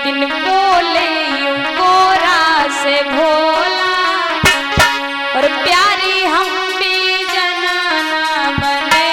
दिन बोले यूं गोरा से भोला, और प्यारी हम भी जनाना बने।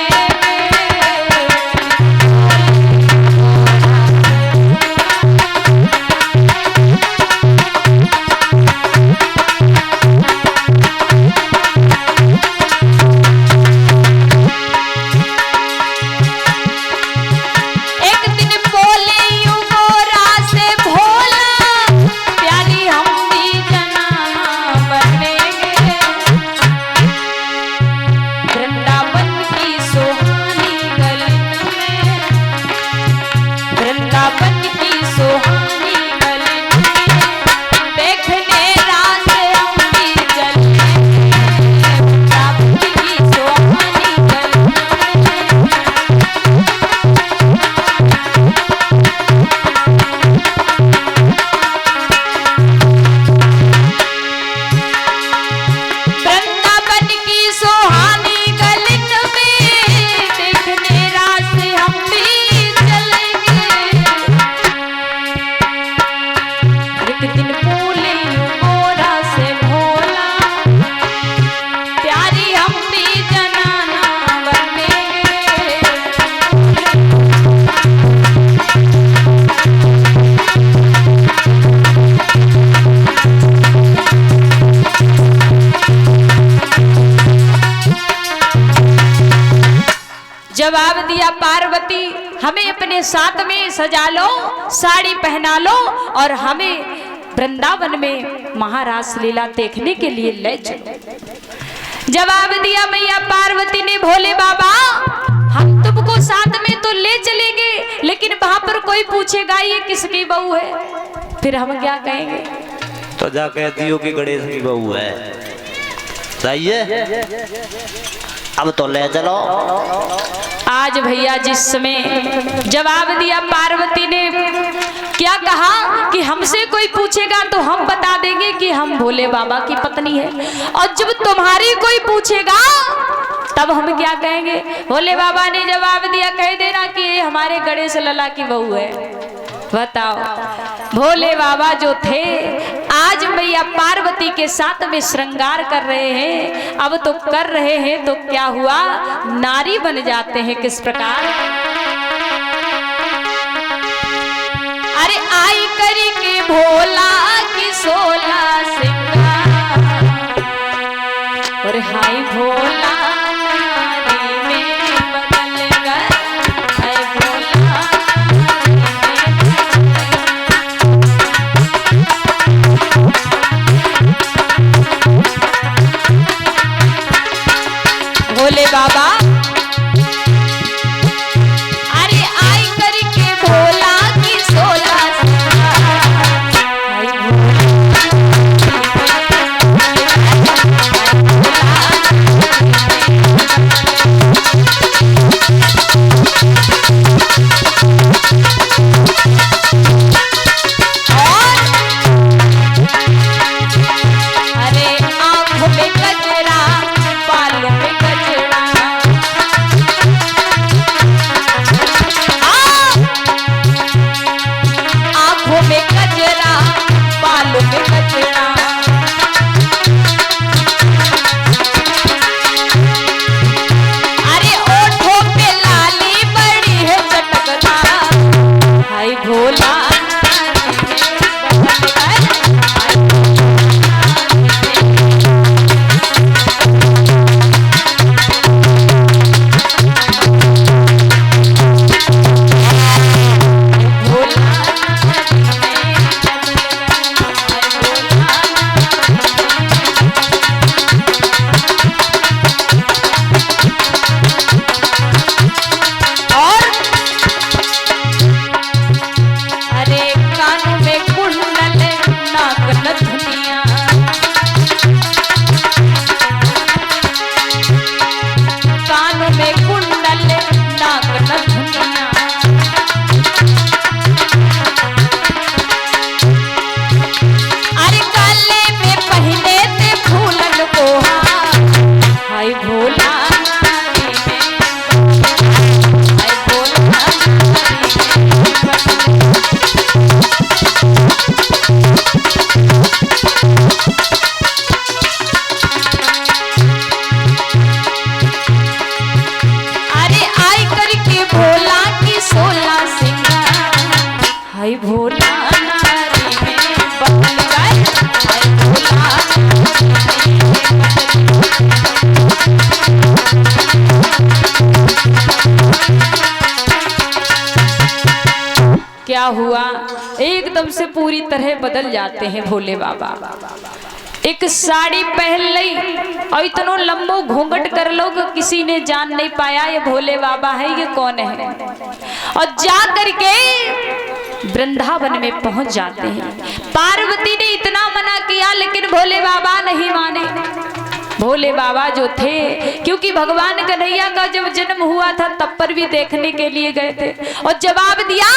जवाब दिया पार्वती, हमें अपने साथ में सजा लो, साड़ी पहना लो और हमें वृंदावन में महारास लीला देखने के लिए ले चलो। जवाब दिया मैया पार्वती ने, भोले बाबा हम तुमको साथ में तो ले चलेंगे, लेकिन वहां पर कोई पूछेगा ये किसकी बहू है, फिर हम क्या कहेंगे? तो जा कह दियो कि गणेश की बहू है। सही है, अब तो ले चलो। आज भैया जिस समय जवाब दिया पार्वती ने, क्या कहा कि हमसे कोई पूछेगा तो हम बता देंगे कि हम भोले बाबा की पत्नी है, और जब तुम्हारी कोई पूछेगा तब हम क्या कहेंगे? भोले बाबा ने जवाब दिया, कह देना कि ये हमारे गणेश लला की बहू है। बताओ, भोले बाबा जो थे आज मैया पार्वती के साथ में श्रृंगार कर रहे हैं, अब तो कर रहे हैं तो क्या हुआ, नारी बन जाते हैं। किस प्रकार? अरे आई करी के भोला की 16 सिंगार, और हाय भोला भोले बाबा, अरे आई करके भोला की 16 हाय भोला नारी में बदल गए, हाय भोला क्या हुआ, एकदम से पूरी तरह बदल जाते हैं भोले बाबा। एक साड़ी पहन ली और इतनो लंबो घूंघट कर लो कि किसी ने जान नहीं पाया ये भोले बाबा है, ये कौन है। और जा करके वृंदावन में पहुंच जाते हैं। पार्वती ने इतना मना किया लेकिन भोले बाबा नहीं माने। भोले बाबा जो थे, क्योंकि भगवान कन्हैया का जब जन्म हुआ था तब पर भी देखने के लिए गए थे और जवाब दिया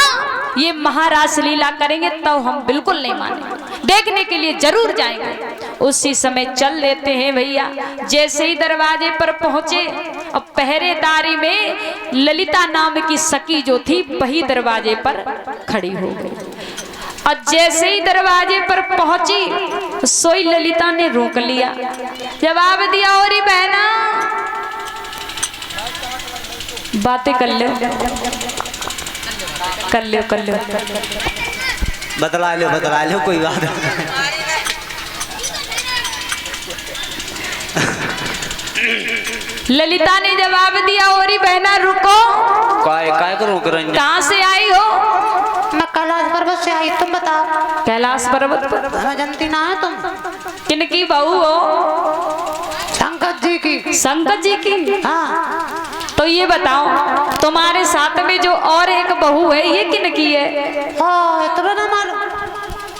ये महारास लीला करेंगे तो हम बिल्कुल नहीं मानेंगे, देखने के लिए जरूर जाएंगे। उसी समय चल देते हैं भैया। जैसे ही दरवाजे पर पहुंचे और पहरेदारी में ललिता नाम की सखी जो थी वही दरवाजे पर खड़ी हो गई। और जैसे ही दरवाजे पर पहुंची सोई ललिता ने रोक लिया, जवाब दिया और बहना बातें कर लो कर लो कर लो, बतला लो कोई बात नहीं। ललिता ने जवाब दिया और बहना रुको, काय को रोक रही? कहाँ से आई हो? मैं कैलाश पर्वत से आई, तुम बताओ। कैलाश पर्वत पर? मैं जानती ना है तुम। किनकी बहू हो? शंकर जी की। शंकर जी की? हाँ। तो ये बताओ तुम्हारे साथ में जो और एक बहू है ये किनकी है? तुम्हें ना मालूम?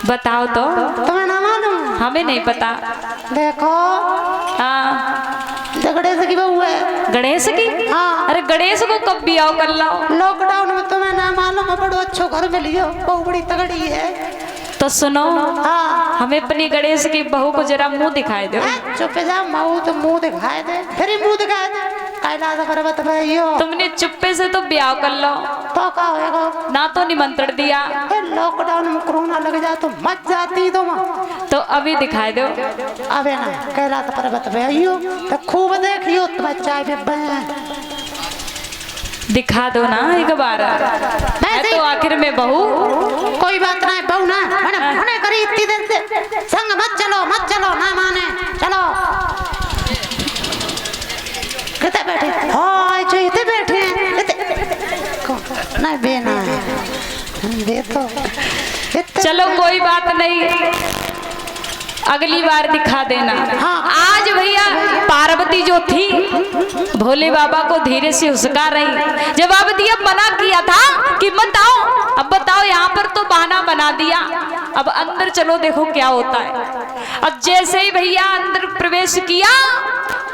बताओ तो। तुम्हें ना मालूम? हमें नहीं पता। देखो हाँ, गणेश की बहू है। गणेश की? हाँ। अरे गणेश को कब भी आओ कर लाओ। लॉकडाउन में तुम्हें ना मालूम है, बड़ो अच्छो घर में लियो, बहू बड़ी तगड़ी है। तो सुनो, हाँ। हमें अपनी गणेश की बहू को जरा मुंह दिखाए दो। चुप जा, मऊ तो मुंह दिखाए दे, फिर मुंह दिखाए दे। कैलाश पर्वत में यो तुमने चुप्पे से तो ब्याह कर लो, तो क्या होएगा? ना तो निमंत्रण दिया। लॉकडाउन में कोरोना लग जाए तो मच जाती तुम। तो अभी दिखाए दो। अबे ना कैलाश पर्वत में आइयो तो खूब देखियो, तुम्हें चाय में दिखा दो ना एक बार। मैं तो आखिर में बहू। कोई बात नहीं, बहू ना मने करी इतनी देर से संग मत चलो ना माने चलो। कितने बैठे? हाँ जो इतने बैठे हैं नहीं बेना बे तो चलो कोई बात नहीं, अगली बार दिखा देना। हाँ। आज भैया पार्वती जो थी भोले बाबा को धीरे से हुसका रही। जवाब दिया, मना किया था कि मत आओ, अब बताओ यहाँ पर तो बहाना बना दिया, अब अंदर चलो देखो क्या होता है। अब जैसे ही भैया अंदर प्रवेश किया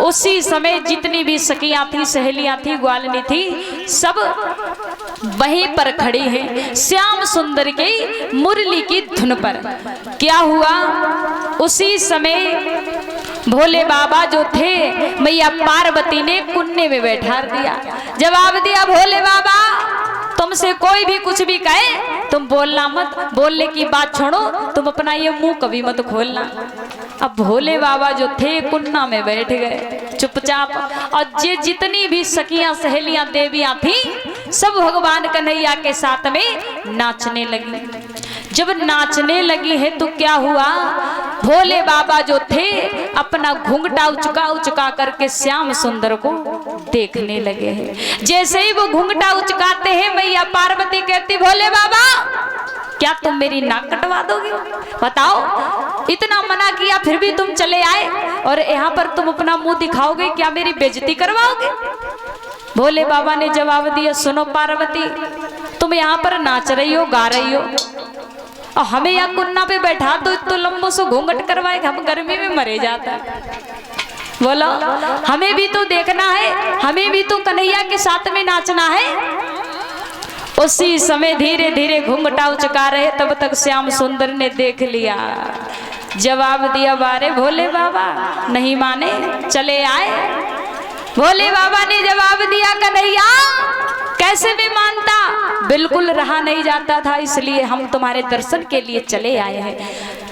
उसी समय जितनी भी सखियां थी, सहेलियां थी, ग्वालिनी थी, सब वहीं पर खड़ी हैं श्याम सुंदर की मुरली की धुन पर। क्या हुआ, उसी समय भोले बाबा जो थे मैया पार्वती ने कुन्ने में बैठा दिया। जवाब दिया, भोले बाबा तुमसे कोई भी कुछ भी कहे तुम बोलना मत, बोलने की बात छोड़ो, तुम अपना ये मुंह कभी मत खोलना। अब भोले बाबा जो थे कुन्ना में बैठ गए चुपचाप, और ये जितनी भी सखियां सहेलियां देवियां थी सब भगवान कन्हैया के साथ में नाचने लगी। जब नाचने लगी है तो क्या हुआ, भोले बाबा जो थे अपना घूंघटा उचका करके श्याम सुंदर को देखने लगे हैं। जैसे ही वो घूंघटा उचकाते हैं मैया पार्वती कहती, भोले बाबा क्या तुम मेरी नाक कटवा दोगे? बताओ, इतना मना किया फिर भी तुम चले आए और यहाँ पर तुम अपना मुंह दिखाओगे, क्या मेरी बेइज्जती करवाओगे? भोले बाबा ने जवाब दिया, सुनो पार्वती, तुम यहाँ पर नाच रही हो, गा रही हो, और हमें यहाँ कुन्ना पे बैठा तो लंबो से घूंघट करवाएगा, हम गर्मी में मरे जाता है। बोलो, हमें भी तो देखना है, हमें भी तो कन्हैया के साथ में नाचना है। उसी समय धीरे धीरे घूंघटा उचका रहे, तब तक श्याम सुंदर ने देख लिया। जवाब दिया, बारे भोले बाबा नहीं माने, चले आए। भोले बाबा ने जवाब दिया, कन्हैया कैसे भी मानता, बिल्कुल रहा नहीं जाता था, इसलिए हम तुम्हारे दर्शन के लिए चले आए हैं।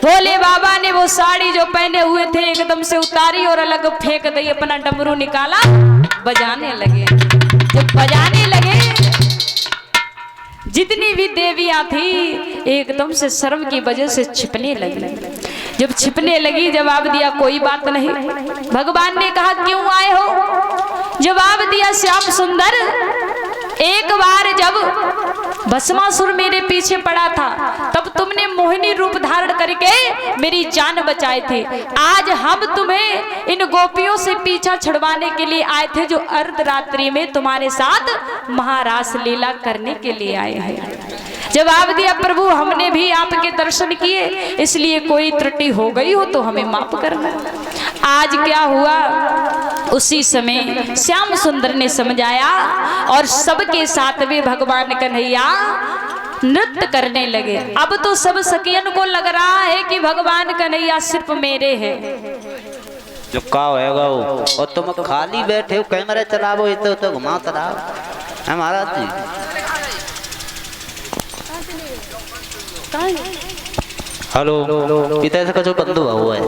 भोले बाबा ने वो साड़ी जो पहने हुए थे एकदम से उतारी और अलग फेंक दी, अपना डमरू निकाला, बजाने लगे। जब बजाने लगे जितनी भी देवियां थी एकदम से शर्म की वजह से छिपने लगी। जब छिपने लगी जवाब दिया कोई बात नहीं। भगवान ने कहा क्यों आए हो? जवाब दिया श्याम सुंदर, एक बार जब भस्मासुर मेरे पीछे पड़ा था तब तुमने मोहिनी रूप धारण करके मेरी जान बचाए थे। आज हम तुम्हें इन गोपियों से पीछा छुड़वाने के लिए आए थे जो अर्धरात्रि में तुम्हारे साथ महारास लीला करने के लिए आए हैं। जवाब दिया प्रभु हमने भी आपके दर्शन किए, इसलिए कोई त्रुटि हो गई हो तो हमें माफ करना। आज क्या हुआ? उसी समय श्याम सुंदर ने समझाया और सबके साथ में भगवान कन्हैया नृत्य करने लगे। अब तो सब सखियन को लग रहा है कि भगवान कन्हैया सिर्फ मेरे हैं। जो का होएगा वो, और तुम खाली बैठे हो कैमरा चलाओ इतो तो घुमा चलाओ है महाराज जी। हेलो इधर से कुछ बंद हुआ है।